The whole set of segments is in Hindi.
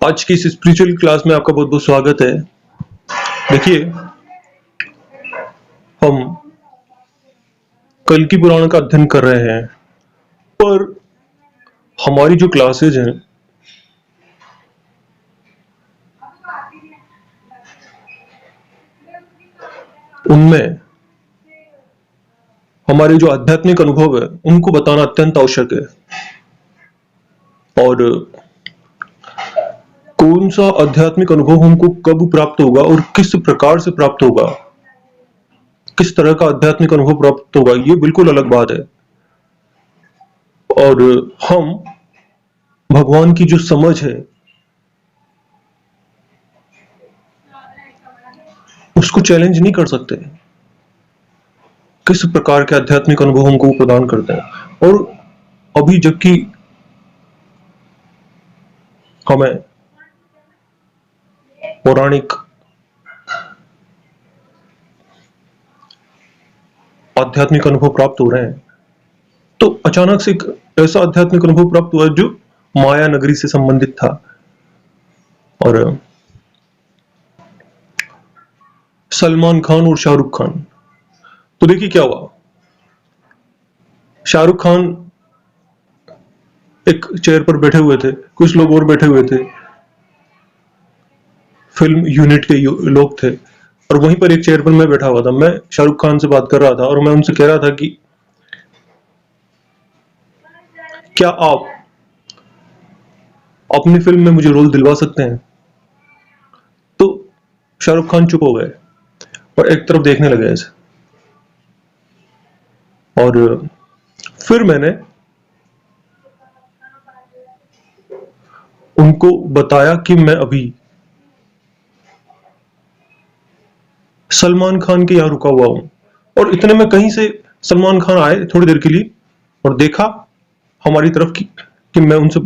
आज की इस स्पिरिचुअल क्लास में आपका बहुत बहुत स्वागत है। देखिए, हम कल की पुराण का अध्ययन कर रहे हैं, पर हमारी जो क्लासेज हैं उनमें हमारे जो आध्यात्मिक अनुभव है उनको बताना अत्यंत आवश्यक है। और कौन सा आध्यात्मिक अनुभव हमको कब प्राप्त होगा और किस प्रकार से प्राप्त होगा, किस तरह का आध्यात्मिक अनुभव प्राप्त होगा, ये बिल्कुल अलग बात है। और हम भगवान की जो समझ है उसको चैलेंज नहीं कर सकते। किस प्रकार के आध्यात्मिक अनुभव हमको प्रदान करते हैं। और अभी जबकि हमें पौराणिक आध्यात्मिक अनुभव प्राप्त हो रहे हैं, तो अचानक से एक ऐसा आध्यात्मिक अनुभव प्राप्त हुआ जो माया नगरी से संबंधित था। और सलमान खान और शाहरुख खान, तो देखिए क्या हुआ। शाहरुख खान एक चेयर पर बैठे हुए थे, कुछ लोग और बैठे हुए थे, फिल्म यूनिट के लोग थे, और वहीं पर एक चेयर पर मैं बैठा हुआ था। मैं शाहरुख खान से बात कर रहा था और मैं उनसे कह रहा था कि क्या आप अपनी फिल्म में मुझे रोल दिलवा सकते हैं। तो शाहरुख खान चुप हो गए और एक तरफ देखने लगे ऐसे। और फिर मैंने उनको बताया कि मैं अभी सलमान खान के यहां रुका हुआ हूं, और इतने में कहीं से सलमान खान आए थोड़ी देर के लिए और देखा हमारी तरफ कि मैं उनसे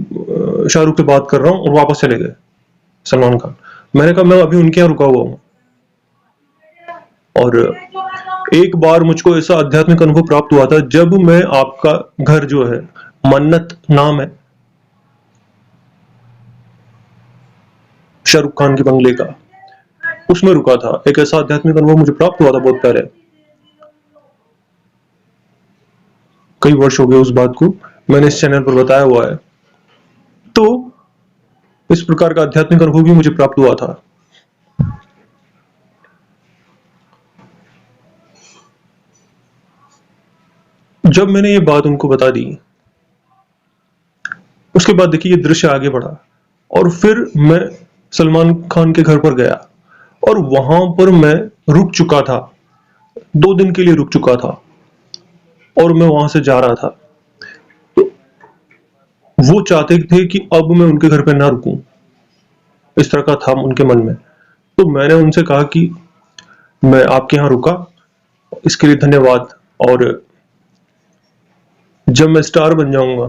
शाहरुख से बात कर रहा हूं, और वापस चले गए सलमान खान। मैंने कहा मैं अभी उनके यहां रुका हुआ हूं। और एक बार मुझको ऐसा आध्यात्मिक अनुभव प्राप्त हुआ था जब मैं आपका घर जो है, मन्नत नाम है शाहरुख खान के बंगले का, उसमें रुका था। एक ऐसा आध्यात्मिक अनुभव मुझे प्राप्त हुआ था बहुत पहले, कई वर्ष हो गए उस बात को, मैंने इस चैनल पर बताया हुआ है। तो इस प्रकार का आध्यात्मिक अनुभव भी मुझे प्राप्त हुआ था। जब मैंने ये बात उनको बता दी, उसके बाद देखिए ये दृश्य आगे बढ़ा, और फिर मैं सलमान खान के घर पर गया और वहां पर मैं रुक चुका था, 2 दिन के लिए रुक चुका था, और मैं वहां से जा रहा था। तो वो चाहते थे कि अब मैं उनके घर पे ना रुकूं, इस तरह का था उनके मन में। तो मैंने उनसे कहा कि मैं आपके यहां रुका, इसके लिए धन्यवाद, और जब मैं स्टार बन जाऊंगा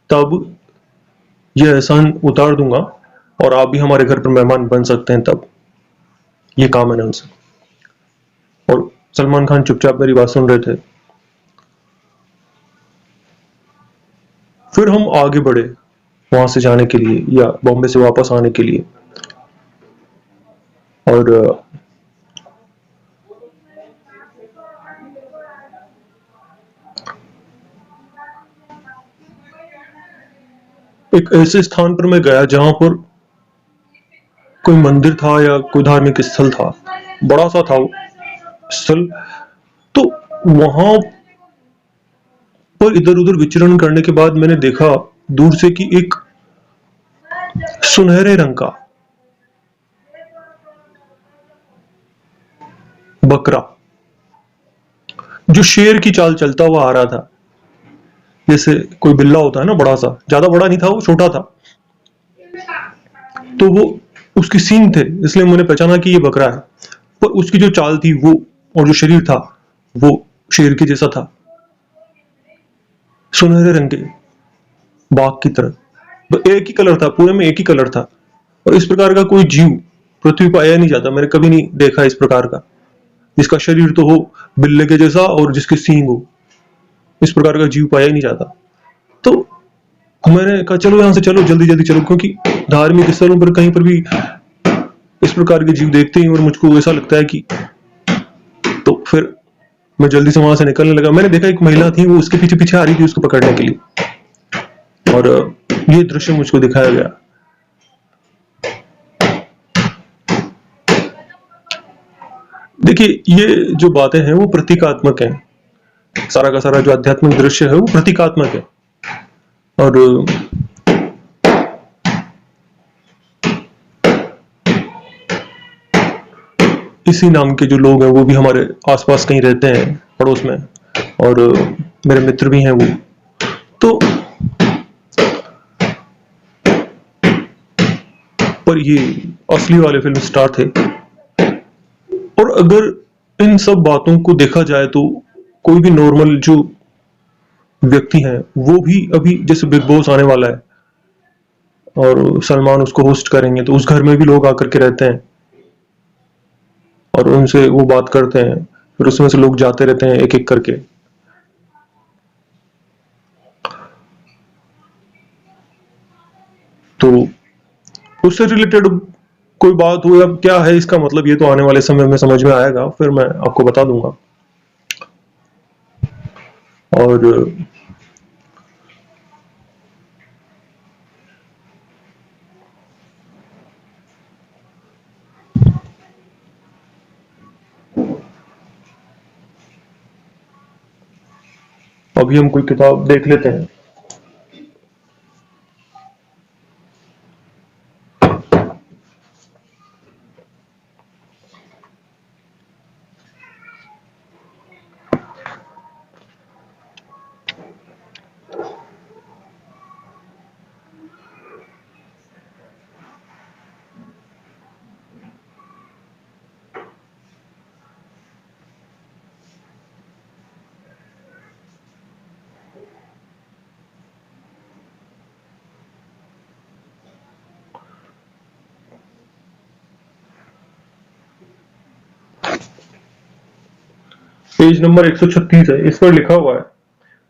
तब यह एहसान उतार दूंगा और आप भी हमारे घर पर मेहमान बन सकते हैं। तब ये कहा मैंने उनसे, और सलमान खान चुपचाप मेरी बात सुन रहे थे। फिर हम आगे बढ़े वहां से जाने के लिए, या बॉम्बे से वापस आने के लिए। और एक ऐसे स्थान पर मैं गया जहां पर कोई मंदिर था या कोई धार्मिक स्थल था, बड़ा सा था वो स्थल। तो वहां पर इधर उधर विचरण करने के बाद मैंने देखा दूर से कि एक सुनहरे रंग का बकरा, जो शेर की चाल चलता हुआ आ रहा था, जैसे कोई बिल्ला होता है ना, बड़ा सा, ज्यादा बड़ा नहीं था वो, छोटा था। तो वो उसके सींग थे, इसलिए मैंने पहचाना कि ये बकरा है। पर उसकी जो चाल थी वो, और जो शरीर था वो शेर के जैसा था, सुनहरे रंग के, बाघ की तरह। तो एक ही कलर था, पूरे में एक ही कलर था। और इस प्रकार का कोई जीव पृथ्वी पर आया नहीं जाता, मैंने कभी नहीं देखा इस प्रकार का, जिसका शरीर तो हो बिल्ले के जैसा और जिसके सींग हो। इस प्रकार का जीव पाया ही नहीं जाता। तो मैंने कहा चलो यहां से चलो, जल्दी जल्दी चलो, क्योंकि धार्मिक स्थलों पर कहीं पर भी इस प्रकार के जीव देखते ही और मुझको ऐसा लगता है कि, तो फिर मैं जल्दी से वहां से निकलने लगा। मैंने देखा एक महिला थी, वो उसके पीछे पीछे आ रही थी उसको पकड़ने के लिए, और ये दृश्य मुझको दिखाया गया। देखिए, ये जो बातें हैं वो प्रतीकात्मक हैं। सारा का सारा जो आध्यात्मिक दृश्य है वो प्रतीकात्मक है। और इसी नाम के जो लोग हैं वो भी हमारे आसपास कहीं रहते हैं, पड़ोस में, और मेरे मित्र भी हैं वो। तो पर ये असली वाले फिल्म स्टार थे। और अगर इन सब बातों को देखा जाए तो कोई भी नॉर्मल जो व्यक्ति है वो भी, अभी जैसे बिग बॉस आने वाला है और सलमान उसको होस्ट करेंगे, तो उस घर में भी लोग आकर के रहते हैं और उनसे वो बात करते हैं, फिर उसमें से लोग जाते रहते हैं एक एक करके। तो उससे रिलेटेड कोई बात हो या क्या है इसका मतलब, ये तो आने वाले समय में समझ में आएगा, फिर मैं आपको बता दूंगा। और अभी हम कोई किताब देख लेते हैं। पेज नंबर 136 है, इस पर लिखा हुआ है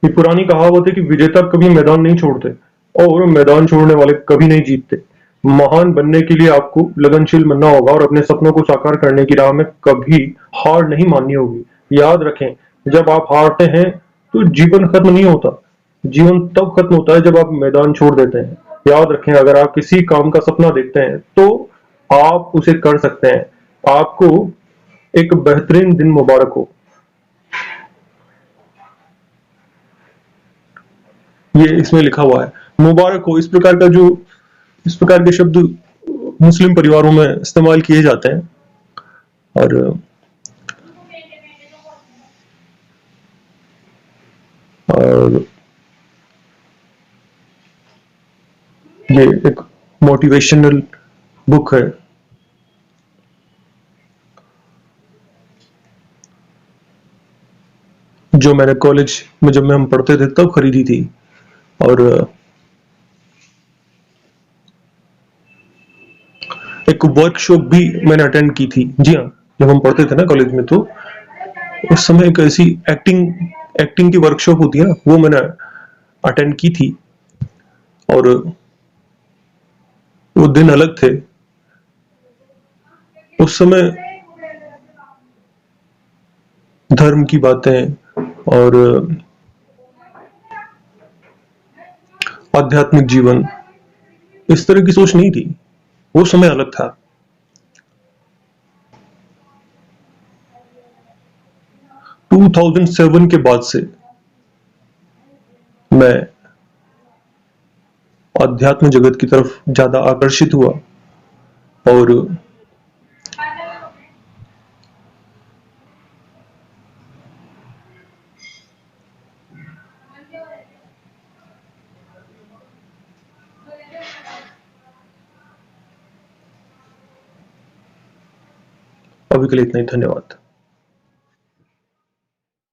कि पुरानी कहावत है कि विजेता कभी मैदान नहीं छोड़ते और मैदान छोड़ने वाले कभी नहीं जीतते। महान बनने के लिए आपको लगनशील बनना होगा और अपने सपनों को साकार करने की राह में कभी हार नहीं माननी होगी। याद रखें, जब आप हारते हैं तो जीवन खत्म नहीं होता। जीवन तब खत्म होता है जब आप मैदान छोड़ देते हैं। याद रखें, अगर आप किसी काम का सपना देखते हैं तो आप उसे कर सकते हैं। आपको एक बेहतरीन दिन मुबारक हो। ये इसमें लिखा हुआ है, मुबारक हो। इस प्रकार के शब्द मुस्लिम परिवारों में इस्तेमाल किए जाते हैं। और और ये एक मोटिवेशनल बुक है जो मैंने कॉलेज में, जब में हम पढ़ते थे तब खरीदी थी। और एक वर्कशॉप भी मैंने अटेंड की थी। जी हाँ, जब हम पढ़ते थे ना कॉलेज में, तो उस समय एक ऐसी एक्टिंग एक्टिंग की वर्कशॉप होती है ना, वो मैंने अटेंड की थी। और वो दिन अलग थे। उस समय धर्म की बातें और आध्यात्मिक जीवन, इस तरह की सोच नहीं थी। वो समय अलग था। 2007 के बाद से मैं अध्यात्म जगत की तरफ ज्यादा आकर्षित हुआ। और अभी के लिए इतना ही, धन्यवाद।